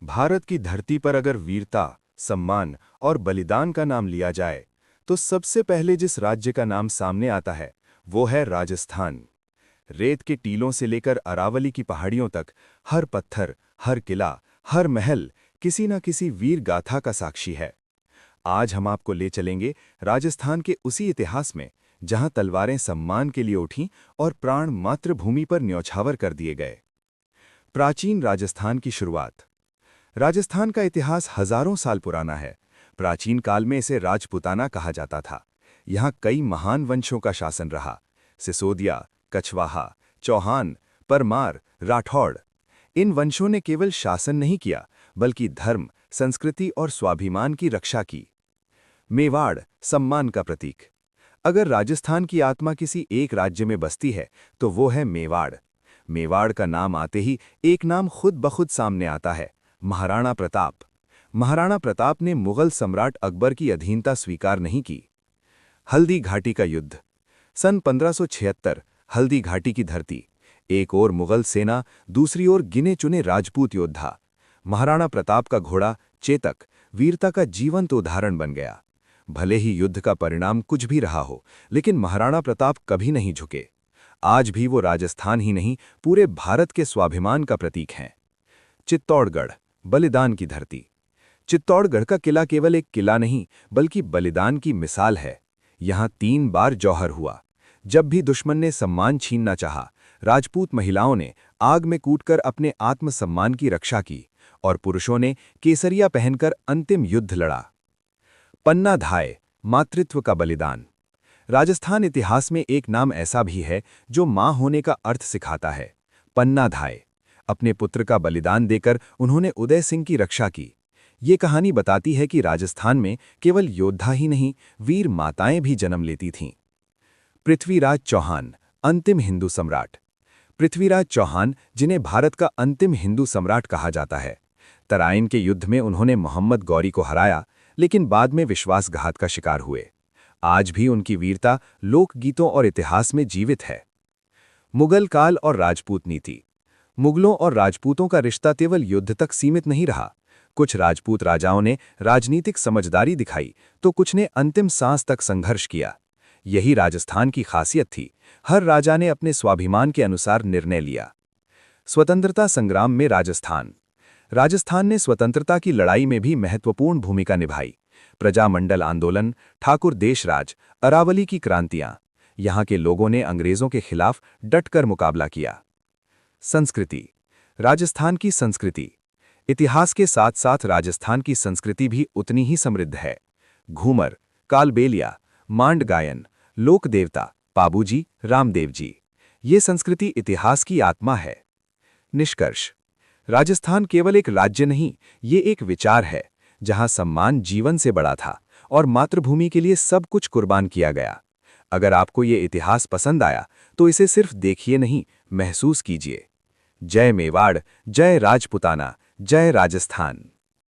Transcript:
भारत की धरती पर अगर वीरता, सम्मान और बलिदान का नाम लिया जाए, तो सबसे पहले जिस राज्य का नाम सामने आता है, वो है राजस्थान। रेत के टीलों से लेकर अरावली की पहाड़ियों तक, हर पत्थर, हर किला, हर महल किसी न किसी वीर गाथा का साक्षी है। आज हम आपको ले चलेंगे राजस्थान के उसी इतिहास में, जहां तलवारें सम्मान के लिए उठीं और प्राण मातृभूमि पर न्यौछावर कर दिए गए। प्राचीन राजस्थान की शुरुआत। राजस्थान का इतिहास हजारों साल पुराना है। प्राचीन काल में इसे राजपुताना कहा जाता था। यहाँ कई महान वंशों का शासन रहा। सिसोदिया, कछवाहा, चौहान, परमार, राठौड़। इन वंशों ने केवल शासन नहीं किया, बल्कि धर्म, संस्कृति और स्वाभिमान की रक्षा की। मेवाड़, सम्मान का प्रतीक। अगर राजस्थान की आत्मा किसी एक राज्य में बसती है, तो वो है मेवाड़। मेवाड़ का नाम आते ही एक नाम खुद ब खुद सामने आता है, महाराणा प्रताप। महाराणा प्रताप ने मुगल सम्राट अकबर की अधीनता स्वीकार नहीं की। हल्दी घाटी का युद्ध। सन 1576, हल्दी घाटी की धरती। एक ओर मुगल सेना, दूसरी ओर गिने चुने राजपूत योद्धा। महाराणा प्रताप का घोड़ा चेतक वीरता का जीवंत उदाहरण बन गया। भले ही युद्ध का परिणाम कुछ भी रहा हो, लेकिन महाराणा प्रताप कभी नहीं झुके। आज भी वो राजस्थान ही नहीं, पूरे भारत के स्वाभिमान का प्रतीक हैं। चित्तौड़गढ़, बलिदान की धरती। चित्तौड़गढ़ का किला केवल एक किला नहीं, बल्कि बलिदान की मिसाल है। यहाँ 3 बार जौहर हुआ। जब भी दुश्मन ने सम्मान छीनना चाहा, राजपूत महिलाओं ने आग में कूटकर अपने आत्मसम्मान की रक्षा की, और पुरुषों ने केसरिया पहनकर अंतिम युद्ध लड़ा। पन्ना धाय, मातृत्व का बलिदान। राजस्थान इतिहास में एक नाम ऐसा भी है जो मां होने का अर्थ सिखाता है, पन्ना धाय। अपने पुत्र का बलिदान देकर उन्होंने उदय सिंह की रक्षा की। ये कहानी बताती है कि राजस्थान में केवल योद्धा ही नहीं, वीर माताएं भी जन्म लेती थीं। पृथ्वीराज चौहान, अंतिम हिंदू सम्राट। पृथ्वीराज चौहान, जिन्हें भारत का अंतिम हिंदू सम्राट कहा जाता है। तराइन के युद्ध में उन्होंने मोहम्मद गौरी को हराया, लेकिन बाद में विश्वासघात का शिकार हुए। आज भी उनकी वीरता लोकगीतों और इतिहास में जीवित है। मुगल काल और राजपूत नीति। मुगलों और राजपूतों का रिश्ता केवल युद्ध तक सीमित नहीं रहा। कुछ राजपूत राजाओं ने राजनीतिक समझदारी दिखाई, तो कुछ ने अंतिम सांस तक संघर्ष किया। यही राजस्थान की खासियत थी, हर राजा ने अपने स्वाभिमान के अनुसार निर्णय लिया। स्वतंत्रता संग्राम में राजस्थान। राजस्थान ने स्वतंत्रता की लड़ाई में भी महत्वपूर्ण भूमिका निभाई। प्रजामंडल आंदोलन, ठाकुर देशराज, अरावली की क्रांतियां। यहाँ के लोगों ने अंग्रेजों के खिलाफ डटकर मुकाबला किया। संस्कृति। राजस्थान की संस्कृति। इतिहास के साथ साथ राजस्थान की संस्कृति भी उतनी ही समृद्ध है। घूमर, कालबेलिया, मांड गायन, लोक देवता, पाबूजी, रामदेव जी। ये संस्कृति इतिहास की आत्मा है। निष्कर्ष। राजस्थान केवल एक राज्य नहीं, ये एक विचार है, जहां सम्मान जीवन से बड़ा था और मातृभूमि के लिए सब कुछ कुर्बान किया गया। अगर आपको ये इतिहास पसंद आया, तो इसे सिर्फ देखिए नहीं, महसूस कीजिए। जय मेवाड़, जय राजपुताना, जय राजस्थान।